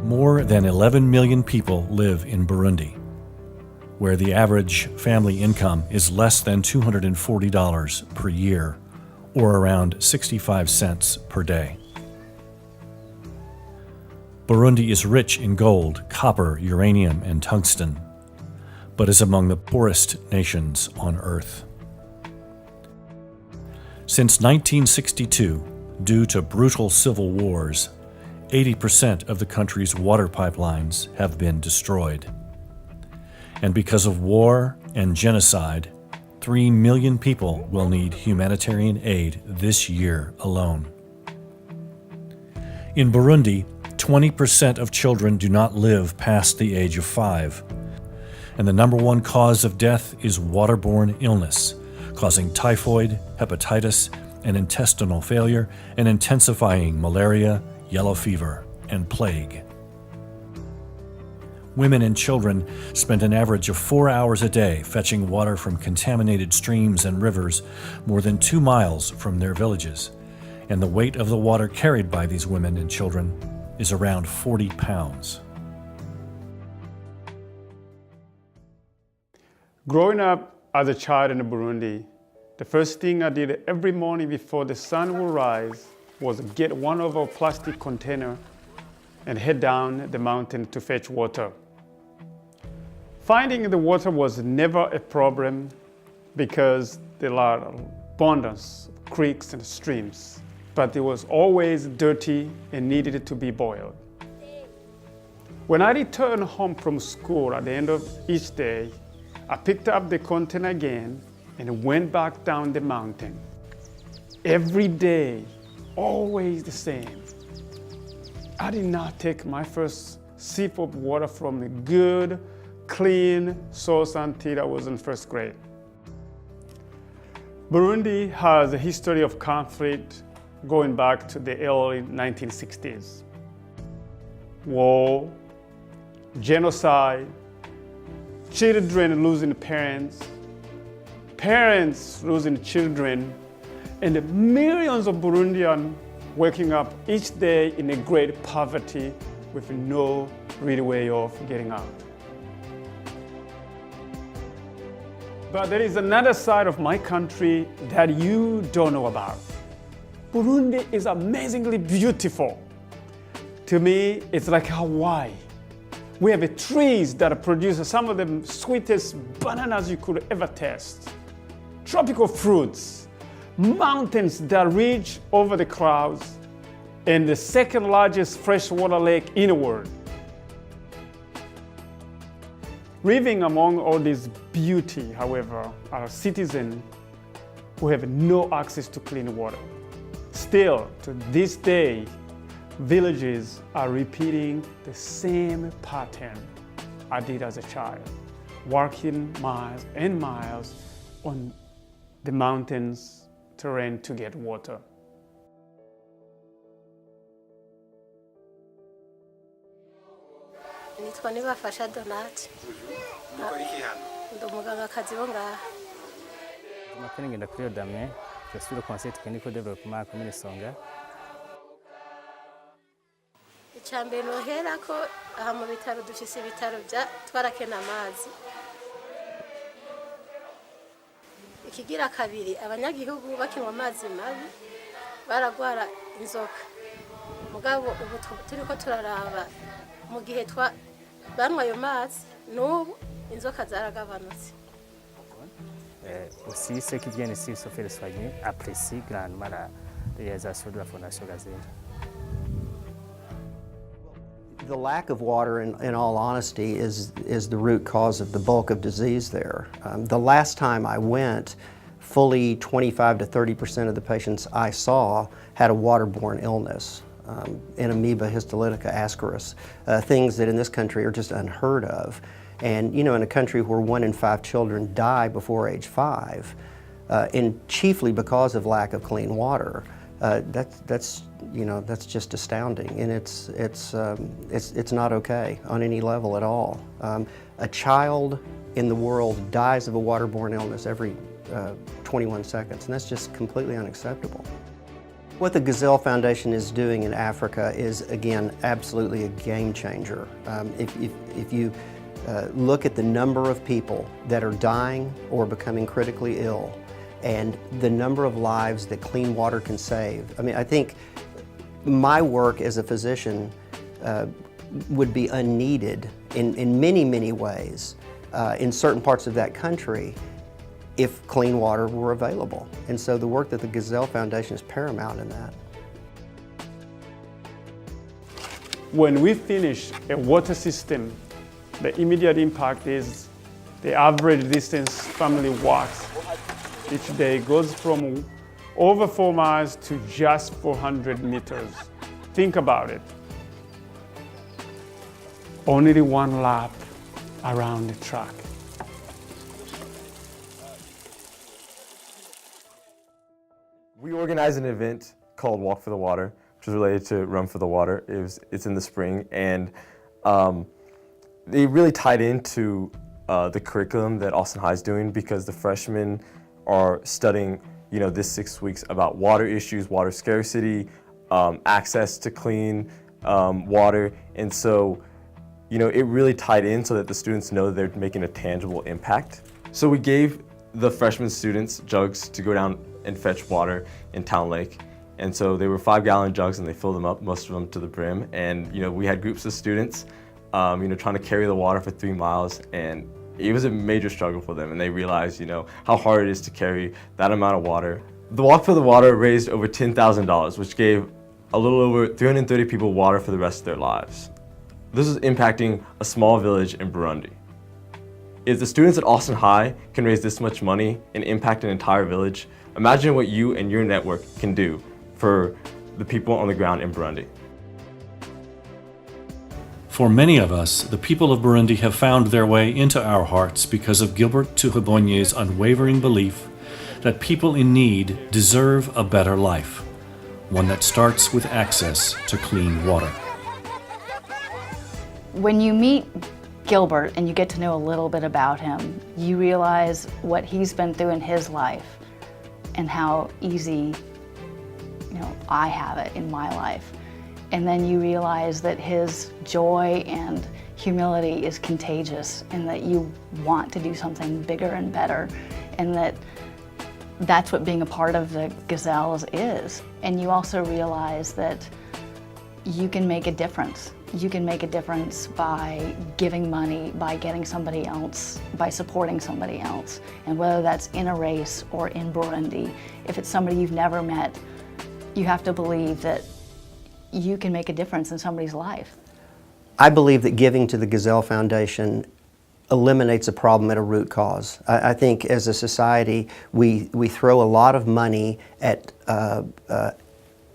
More than 11 million people live in Burundi, where the average family income is less than $240 per year, or around 65 cents per day. Burundi is rich in gold, copper, uranium, and tungsten, but is among the poorest nations on Earth. Since 1962, due to brutal civil wars, 80% of the country's water pipelines have been destroyed. And because of war and genocide, 3 million people will need humanitarian aid this year alone. In Burundi, 20% of children do not live past the age of 5, and the number one cause of death is waterborne illness, causing typhoid, hepatitis, and intestinal failure, and intensifying malaria, yellow fever, and plague. Women and children spend an average of 4 hours a day fetching water from contaminated streams and rivers more than 2 miles from their villages, and the weight of the water carried by these women and children is around 40 pounds. Growing up as a child in Burundi, the first thing I did every morning before the sun would rise was get one of our plastic containers and head down the mountain to fetch water. Finding the water was never a problem because there are abundance of creeks and streams, but it was always dirty and needed to be boiled. When I returned home from school at the end of each day, I picked up the container again and went back down the mountain. Every day, always the same. I did not take my first sip of water from a good, clean source until I was in first grade. Burundi has a history of conflict going back to the early 1960s. War, genocide, children losing parents, parents losing children, and millions of Burundians waking up each day in a great poverty with no real way of getting out. But there is another side of my country that you don't know about. Burundi is amazingly beautiful. To me, it's like Hawaii. We have trees that produce some of the sweetest bananas you could ever taste, tropical fruits, mountains that reach over the clouds, and the second largest freshwater lake in the world. Living among all this beauty, however, are citizens who have no access to clean water. Still, to this day, villages are repeating the same pattern I did as a child, walking miles and miles on the mountains terrain to get water. Nitwa Nibafasha Donat. Ndi umugangakazi wo ngaha. Makuru ngenda kuri Damien, je suis le conseiller technique au développement commune Songa. Icyambere nohera ko aha mu bitaro dufise ibitaro bya twarakena amazi. Ikigira kabiri abanyagihugu bakinwa amazi mabi baragwara inzoka. Mugabo ubu turiko turaraba mu gihe banywa ayo mazi n'ubu inzoka zaragabanutse. Aussi, ceux qui viennent ici se faire soigner apprécient grandement la réalisation de la Fondation Gazelle. The lack of water, in all honesty, is the root cause of the bulk of disease there. The last time I went, fully 25 to 30% of the patients I saw had a waterborne illness, an amoeba histolytica ascaris, things that in this country are just unheard of. And you know, in a country where 1 in 5 children die before age 5, and chiefly because of lack of clean water, that's just astounding, and it's not okay on any level at all. A child in the world dies of a waterborne illness every 21 seconds, and that's just completely unacceptable. What the Gazelle Foundation is doing in Africa is, again, absolutely a game changer. If you look at the number of people that are dying or becoming critically ill and the number of lives that clean water can save, I mean, I think my work as a physician would be unneeded in many, many ways in certain parts of that country if clean water were available. And so the work that the Gazelle Foundation is paramount in that. When we finish a water system, the immediate impact is the average distance family walks each day goes from over 4 miles to just 400 meters. Think about it. Only one lap around the track. We organized an event called Walk for the Water, which is related to Run for the Water. It's in the spring, and they really tied into the curriculum that Austin High is doing, because the freshmen are studying, this 6 weeks about water issues, water scarcity, access to clean water, and so, it really tied in so that the students know that they're making a tangible impact. So we gave the freshman students jugs to go down and fetch water in Town Lake. And so they were 5-gallon jugs and they filled them up, most of them to the brim. And we had groups of students, trying to carry the water for 3 miles, and it was a major struggle for them. And they realized, how hard it is to carry that amount of water. The Walk for the Water raised over $10,000, which gave a little over 330 people water for the rest of their lives. This is impacting a small village in Burundi. If the students at Austin High can raise this much money and impact an entire village, imagine what you and your network can do for the people on the ground in Burundi. For many of us, the people of Burundi have found their way into our hearts because of Gilbert Tuhabonye's unwavering belief that people in need deserve a better life, one that starts with access to clean water. When you meet Gilbert and you get to know a little bit about him, you realize what he's been through in his life and how easy, I have it in my life. And then you realize that his joy and humility is contagious, and that you want to do something bigger and better, and that's what being a part of the Gazelles is. And you also realize that you can make a difference. You can make a difference by giving money, by getting somebody else, by supporting somebody else. And whether that's in a race or in Burundi, if it's somebody you've never met, you have to believe that you can make a difference in somebody's life. I believe that giving to the Gazelle Foundation eliminates a problem at a root cause. I think as a society, we throw a lot of money at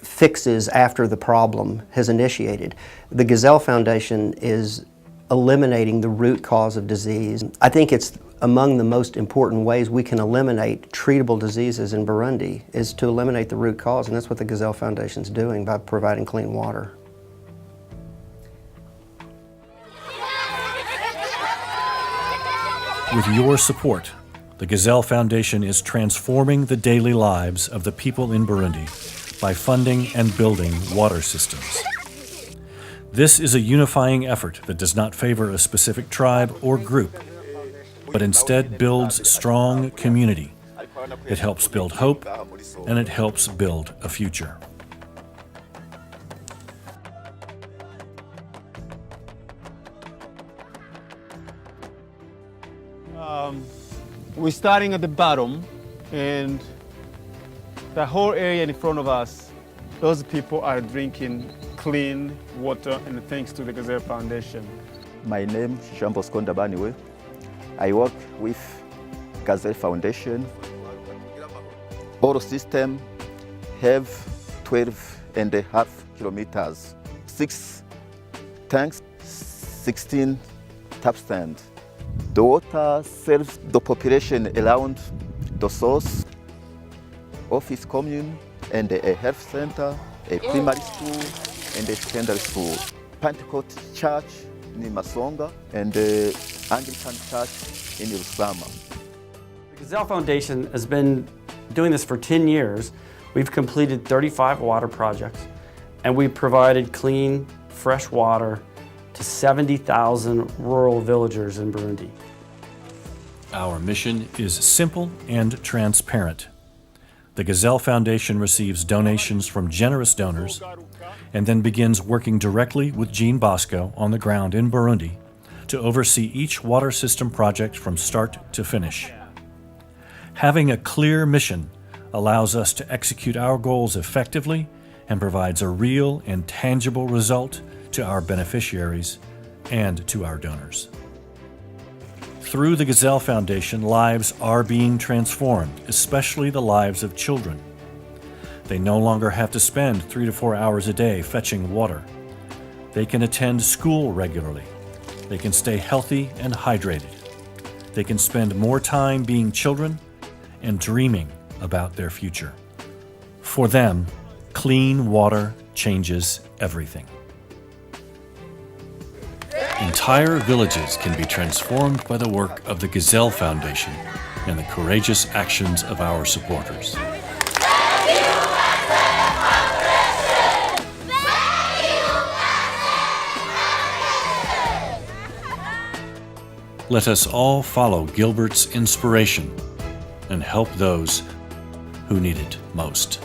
fixes after the problem has initiated. The Gazelle Foundation is eliminating the root cause of disease. I think it's among the most important ways we can eliminate treatable diseases in Burundi, is to eliminate the root cause, and that's what the Gazelle Foundation is doing by providing clean water. With your support, the Gazelle Foundation is transforming the daily lives of the people in Burundi by funding and building water systems. This is a unifying effort that does not favor a specific tribe or group, but instead builds strong community. It helps build hope, and it helps build a future. We're starting at the bottom, and the whole area in front of us, those people are drinking clean water, and thanks to the Gazelle Foundation. My name is Jean Bosco Ndabaniwe. I work with Gazelle Foundation. Our system have 12.5 kilometers, 6 tanks, 16 tap stands. The water serves the population around the source, office commune, and a health center, a primary school, and a secondary school. Pentecost Church in Masonga, and the Anglican Church in Rusama. The Gazelle Foundation has been doing this for 10 years. We've completed 35 water projects, and we've provided clean, fresh water to 70,000 rural villagers in Burundi. Our mission is simple and transparent. The Gazelle Foundation receives donations from generous donors and then begins working directly with Jean Bosco on the ground in Burundi to oversee each water system project from start to finish. Having a clear mission allows us to execute our goals effectively and provides a real and tangible result to our beneficiaries and to our donors. Through the Gazelle Foundation, lives are being transformed, especially the lives of children. They no longer have to spend 3 to 4 hours a day fetching water. They can attend school regularly. They can stay healthy and hydrated. They can spend more time being children and dreaming about their future. For them, clean water changes everything. Entire villages can be transformed by the work of the Gazelle Foundation and the courageous actions of our supporters. Let us all follow Gilbert's inspiration and help those who need it most.